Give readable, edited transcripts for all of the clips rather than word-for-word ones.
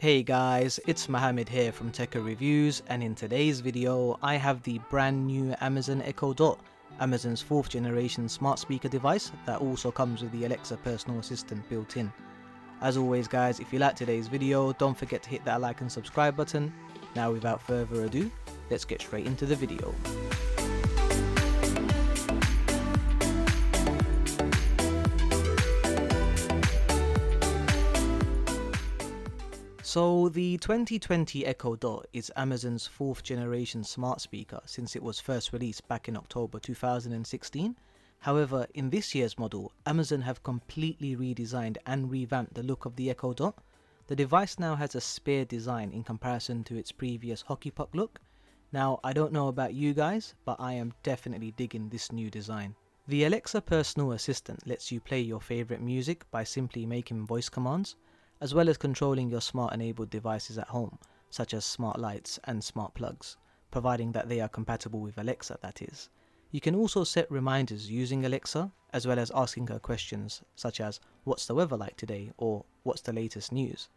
Hey guys, it's Mohammed here from Tekka Reviews, and in today's video I have the brand new Amazon Echo Dot, Amazon's 4th generation smart speaker device that also comes with the Alexa personal assistant built in. As always guys, if you like today's video, don't forget to hit that like and subscribe button. Now without further ado, let's get straight into the video. So the 2020 Echo Dot is Amazon's 4th generation smart speaker since it was first released back in October 2016. However, in this year's model, Amazon have completely redesigned and revamped the look of the Echo Dot. The device now has a spare design in comparison to its previous hockey puck look. Now, I don't know about you guys, but I am definitely digging this new design. The Alexa personal assistant lets you play your favorite music by simply making voice commands, as well as controlling your smart enabled devices at home, such as smart lights and smart plugs, providing that they are compatible with Alexa, that is. You can also set reminders using Alexa, as well as asking her questions such as what's the weather like today or what's the latest news.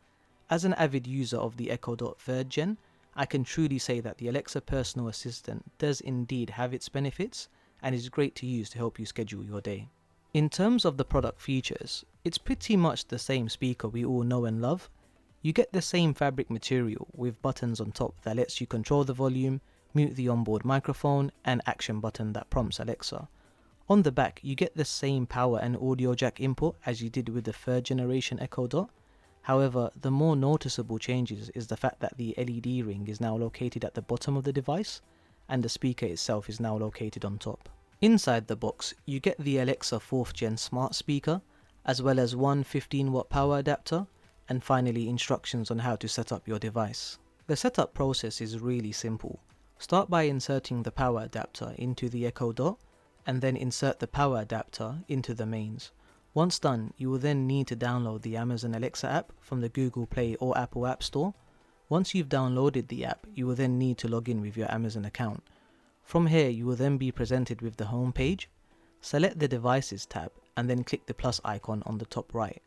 As an avid user of the Echo Dot 3rd Gen, I can truly say that the Alexa personal assistant does indeed have its benefits and is great to use to help you schedule your day. In terms of the product features, it's pretty much the same speaker we all know and love. You get the same fabric material with buttons on top that lets you control the volume, mute the onboard microphone, and action button that prompts Alexa. On the back, you get the same power and audio jack input as you did with the 3rd generation Echo Dot. However, the more noticeable changes is the fact that the LED ring is now located at the bottom of the device, and the speaker itself is now located on top. Inside the box, you get the Alexa 4th Gen smart speaker, as well as one 15-watt power adapter, and finally instructions on how to set up your device. The setup process is really simple. Start by inserting the power adapter into the Echo Dot, and then insert the power adapter into the mains. Once done, you will then need to download the Amazon Alexa app from the Google Play or Apple App Store. Once you've downloaded the app, you will then need to log in with your Amazon account. From here, you will then be presented with the home page. Select the Devices tab and then click the plus icon on the top right.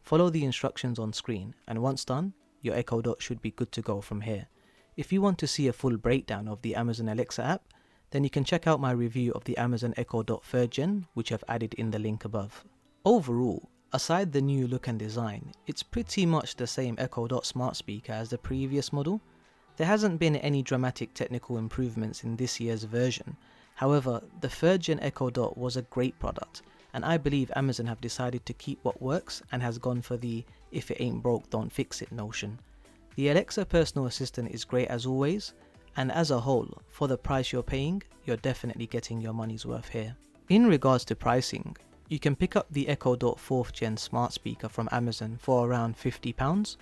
Follow the instructions on screen, and once done, your Echo Dot should be good to go from here. If you want to see a full breakdown of the Amazon Alexa app, then you can check out my review of the Amazon Echo Dot 3rd Gen, which I've added in the link above. Overall, aside the new look and design, it's pretty much the same Echo Dot smart speaker as the previous model. There hasn't been any dramatic technical improvements in this year's version. However, the 3rd Gen Echo Dot was a great product, and I believe Amazon have decided to keep what works and has gone for the if it ain't broke don't fix it notion. The Alexa personal assistant is great as always, and as a whole, for the price you're paying, you're definitely getting your money's worth here. In regards to pricing, you can pick up the Echo Dot 4th Gen smart speaker from Amazon for around £50,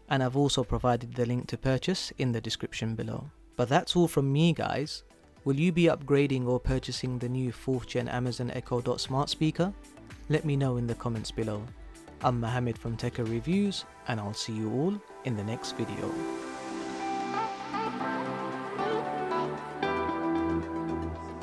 and I've also provided the link to purchase in the description below. But that's all from me guys. Will you be upgrading or purchasing the new 4th Gen Amazon Echo Dot smart speaker? Let me know in the comments below. I'm Mohammed from Tekka Reviews, and I'll see you all in the next video.